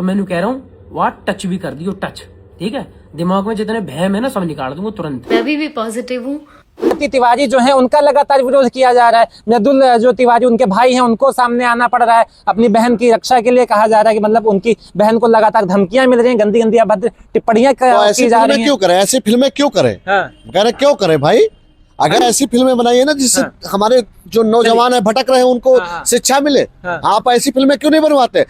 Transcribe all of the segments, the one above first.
तो मैंने कह रहा हूँ वाह टच भी कर दियो, टच। ठीक है, दिमाग में जितने भयम है ना सब निकाल दूंगा तुरंत। मैं भी पॉजिटिव हूँ। तिवारी जो है उनका लगातार विरोध किया जा रहा है। मृदुल जो तिवारी उनके भाई हैं उनको सामने आना पड़ रहा है। अपनी बहन की रक्षा के लिए कहा जा रहा है कि मतलब उनकी बहन को लगातार धमकियां मिल रही हैं, गंदी गंदी अभद्र टिप्पणियां की जा रही हैं। क्यों करे ऐसी फिल्में, क्यों करे? क्यों करे भाई? अगर ऐसी फिल्में बनाइए ना जिससे हमारे जो नौजवान है भटक रहे हैं उनको शिक्षा मिले, आप ऐसी फिल्में क्यों नहीं बनवाते?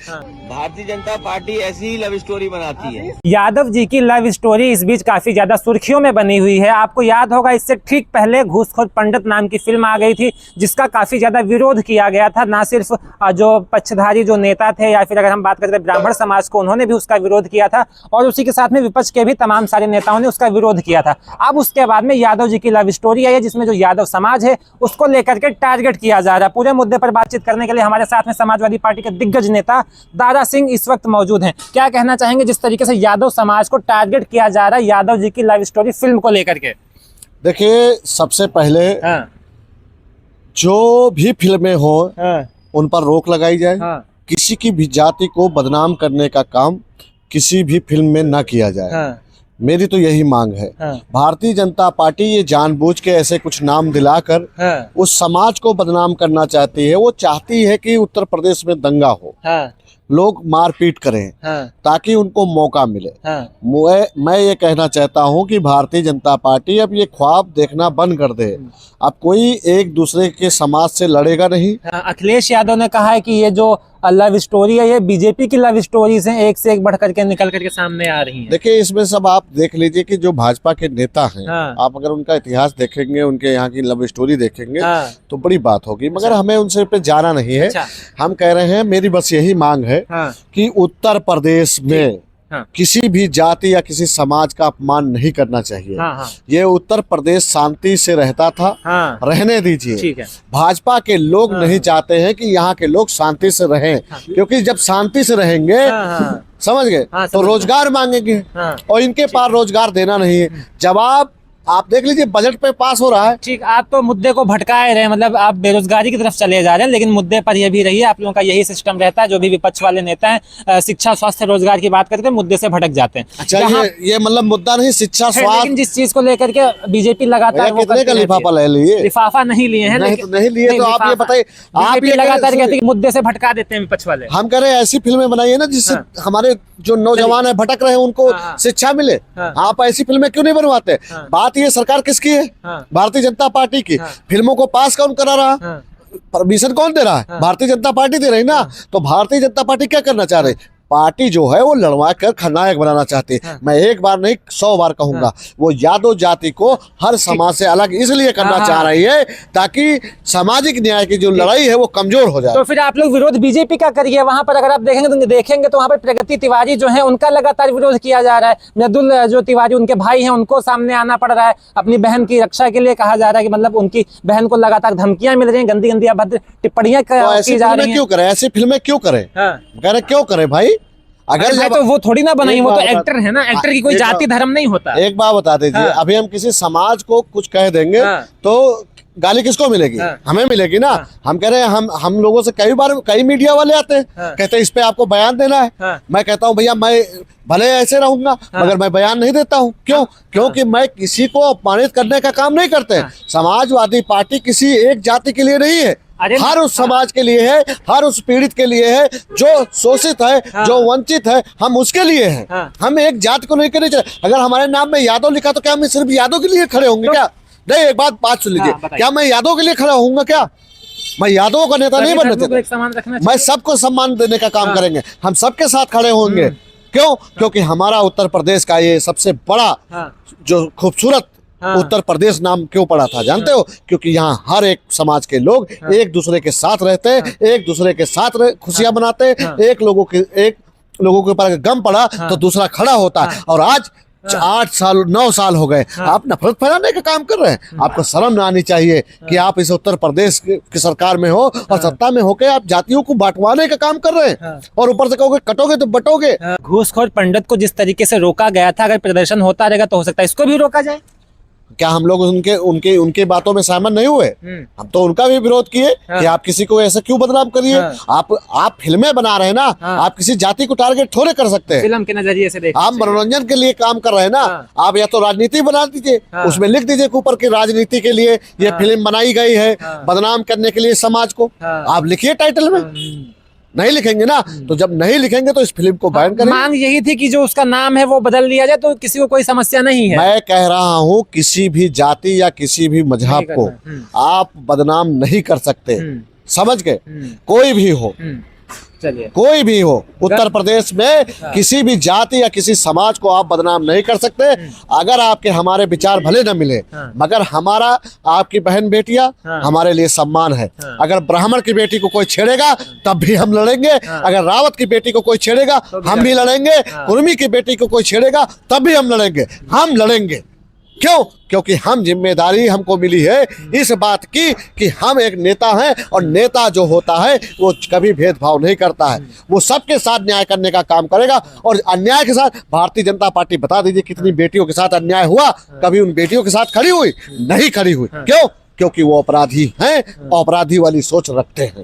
भारतीय जनता पार्टी ऐसी ही लव स्टोरी बनाती है। यादव जी की लव स्टोरी इस बीच काफी ज्यादा सुर्खियों में बनी हुई है। आपको याद होगा इससे ठीक पहले घूसखोर पंडित नाम की फिल्म आ गई थी जिसका काफी ज्यादा विरोध किया गया था। ना सिर्फ जो पक्षधारी जो नेता थे या फिर अगर हम बात करते हैं ब्राह्मण समाज को, उन्होंने भी उसका विरोध किया था और उसी के साथ में विपक्ष के भी तमाम सारे नेताओं ने उसका विरोध किया था। अब उसके बाद में यादव जी की लव स्टोरी आई है जिसमें जो यादव समाज है उसको लेकर के टारगेट किया जा रहा है। पूरे मुद्दे पर बातचीत करने के लिए हमारे साथ में समाजवादी पार्टी के दिग्गज नेता दारा सिंह इस वक्त मौजूद हैं। क्या कहना चाहेंगे जिस तरीके से यादव समाज को टारगेट किया जा रहा है यादव जी की लव स्टोरी फिल्म को लेकर के? देखिए, सबसे पहले जो भी फिल्में हो उन पर रोक लगाई जाए। किसी की भी जाति को बदनाम करने का काम किसी भी फिल्म में न किया जाए। मेरी तो यही मांग है। भारतीय जनता पार्टी ये जानबूझ के ऐसे कुछ नाम दिलाकर उस समाज को बदनाम करना चाहती है। वो चाहती है कि उत्तर प्रदेश में दंगा हो, लोग मारपीट करें ताकि उनको मौका मिले। मैं ये कहना चाहता हूं कि भारतीय जनता पार्टी अब ये ख्वाब देखना बंद कर दे। अब कोई एक दूसरे के समाज से लड़ेगा नहीं। अखिलेश यादव ने कहा है कि ये जो लव स्टोरी है ये बीजेपी की लव स्टोरीज हैं, एक से एक बढ़ करके निकल करके सामने आ रही हैं। देखिए, इसमें सब आप देख लीजिए कि जो भाजपा के नेता हैं, आप अगर उनका इतिहास देखेंगे, उनके यहाँ की लव स्टोरी देखेंगे तो बड़ी बात होगी, मगर हमें उनसे पे जाना नहीं है। हम कह रहे हैं, मेरी बस यही मांग है कि उत्तर प्रदेश में किसी भी जाति या किसी समाज का अपमान नहीं करना चाहिए। ये उत्तर प्रदेश शांति से रहता था, रहने दीजिए। भाजपा के लोग नहीं चाहते हैं कि यहाँ के लोग शांति से रहें, क्योंकि जब शांति से रहेंगे, समझ गए, तो रोजगार मांगेंगे और इनके पास रोजगार देना नहीं है। जवाब आप देख लीजिए, बजट पे पास हो रहा है। ठीक, आप तो मुद्दे को भटकाए रहे हैं, मतलब आप बेरोजगारी की तरफ चले जा रहे हैं, लेकिन मुद्दे पर यह भी रही है। आप लोगों का यही सिस्टम रहता है, जो भी विपक्ष वाले नेता हैं शिक्षा स्वास्थ्य रोजगार की बात करते हैं, मुद्दे से भटक जाते हैं। अच्छा, ये मतलब मुद्दा नहीं, शिक्षा स्वास्थ्य, लेकिन जिस चीज को लेकर के बीजेपी लगातार कितने का लिफाफा ले लिए? लिफाफा नहीं लिए हैं, नहीं लिए तो आप ये बताइए। आप ये लगातार कहते हैं मुद्दे से भटका देते हैं विपक्ष वाले। हम कह रहे हैं ऐसी फिल्में बनाइए ना जिससे हमारे जो नौजवान है भटक रहे हैं उनको शिक्षा मिले। आप ऐसी फिल्में क्यों नहीं बनवाते? बात ये सरकार किसकी है? भारतीय जनता पार्टी की। फिल्मों को पास कौन करा रहा? परमिशन कौन दे रहा है? भारतीय जनता पार्टी दे रही ना। तो भारतीय जनता पार्टी क्या करना चाह रही? पार्टी जो है वो लड़वा कर खलनायक बनाना चाहती है। मैं एक बार नहीं 100 बार कहूंगा, वो यादव जाति को हर समाज से अलग इसलिए करना चाह रही है ताकि सामाजिक न्याय की जो लड़ाई है वो कमजोर हो जाए। तो फिर आप लोग विरोध बीजेपी का करिए। वहां पर अगर आप देखेंगे तो वहां पर प्रगति तिवारी जो है उनका लगातार विरोध किया जा रहा है। मृदुल जो तिवारी उनके भाई हैं उनको सामने आना पड़ रहा है। अपनी बहन की रक्षा के लिए कहा जा रहा है कि मतलब उनकी बहन को लगातार धमकियां मिल रही हैं, गंदी गंदी अभद्र टिप्पणियां की जा रही हैं। क्यों करे ऐसी फिल्में? क्यों करे? क्यों करे भाई? अगर तो वो थोड़ी ना बनाई, वो तो एक्टर है ना। एक्टर की कोई जाति धर्म नहीं होता। एक बात बता दीजिए, अभी हम किसी समाज को कुछ कह देंगे तो गाली किसको मिलेगी? हमें मिलेगी ना। हम कह रहे हैं, हम लोगों से कई मीडिया वाले आते हैं, कहते हैं इस पे आपको बयान देना है। मैं कहता हूँ भैया, मैं भले ऐसे रहूंगा मगर मैं बयान नहीं देता हूँ। क्यों? क्योंकि मैं किसी को अपमानित करने का काम नहीं करते। समाजवादी पार्टी किसी एक जाति के लिए नहीं है, हर उस समाज के लिए है, हर उस पीड़ित के लिए है, जो शोषित है, जो वंचित है, हम उसके लिए हैं। हम एक जात को नहीं करने चाहिए। अगर हमारे नाम में यादव लिखा तो क्या हम सिर्फ यादव के लिए खड़े होंगे क्या? नहीं, एक बात सुन लीजिए, क्या मैं यादव के लिए खड़ा होऊंगा? क्या मैं यादव का नेता नहीं बनना चाहता? मैं सबको सम्मान देने का काम करेंगे, हम सबके साथ खड़े होंगे। क्यों? क्योंकि हमारा उत्तर प्रदेश का ये सबसे बड़ा जो खूबसूरत उत्तर प्रदेश नाम क्यों पड़ा था जानते हो? क्योंकि यहाँ हर एक समाज के लोग एक दूसरे के साथ रहते हैं, एक दूसरे के साथ खुशियां मनाते हैं। एक लोगों के ऊपर गम पड़ा तो दूसरा खड़ा होता है। और आज 9 साल हो गए, आप नफरत फैलाने का काम कर रहे हैं। आपको शर्म ना आनी चाहिए कि आप इस उत्तर प्रदेश की सरकार में हो और सत्ता में होकर आप जातियों को बांटवाने का काम कर रहे हैं। और ऊपर से कहोगे कटोगे तो बटोगे। घूसखोर पंडित को जिस तरीके से रोका गया था, अगर प्रदर्शन होता रहेगा तो हो सकता है इसको भी रोका जाए। क्या हम लोग उनके उनके उनके बातों में सहमत नहीं हुए? हम तो उनका भी विरोध किए कि आप किसी को ऐसा क्यों बदनाम करिए। आप फिल्में बना रहे हैं ना, आप किसी जाति को टारगेट थोड़े कर सकते हैं। फिल्म के नजरिए से देखिए, आप मनोरंजन के लिए काम कर रहे हैं ना, आप या तो राजनीति बना दीजिए, उसमें लिख दीजिए ऊपर की राजनीति के लिए ये फिल्म बनाई गई है, बदनाम करने के लिए समाज को, आप लिखिए टाइटल में। नहीं लिखेंगे ना, तो जब नहीं लिखेंगे तो इस फिल्म को बैन करेंगे। मांग यही थी कि जो उसका नाम है वो बदल लिया जाए, तो किसी को कोई समस्या नहीं है। मैं कह रहा हूँ किसी भी जाति या किसी भी मजहब को आप बदनाम नहीं कर सकते, समझ गए? कोई भी हो, चलिए, कोई भी हो, उत्तर प्रदेश में किसी भी जाति या किसी समाज को आप बदनाम नहीं कर सकते। अगर आपके हमारे विचार भले न मिले, मगर हमारा आपकी बहन बेटियां हमारे लिए सम्मान है। अगर ब्राह्मण की बेटी को कोई छेड़ेगा तब भी हम लड़ेंगे, अगर रावत की बेटी को कोई छेड़ेगा हम भी लड़ेंगे, कुर्मी की बेटी को कोई छेड़ेगा तब भी हम लड़ेंगे। हम लड़ेंगे क्यों? क्योंकि हम जिम्मेदारी हमको मिली है इस बात की कि हम एक नेता हैं, और नेता जो होता है वो कभी भेदभाव नहीं करता है, वो सबके साथ न्याय करने का काम करेगा। और अन्याय के साथ भारतीय जनता पार्टी बता दीजिए कितनी बेटियों के साथ अन्याय हुआ, कभी उन बेटियों के साथ खड़ी हुई? नहीं खड़ी हुई। क्यों? क्योंकि वो अपराधी हैं, अपराधी वाली सोच रखते हैं।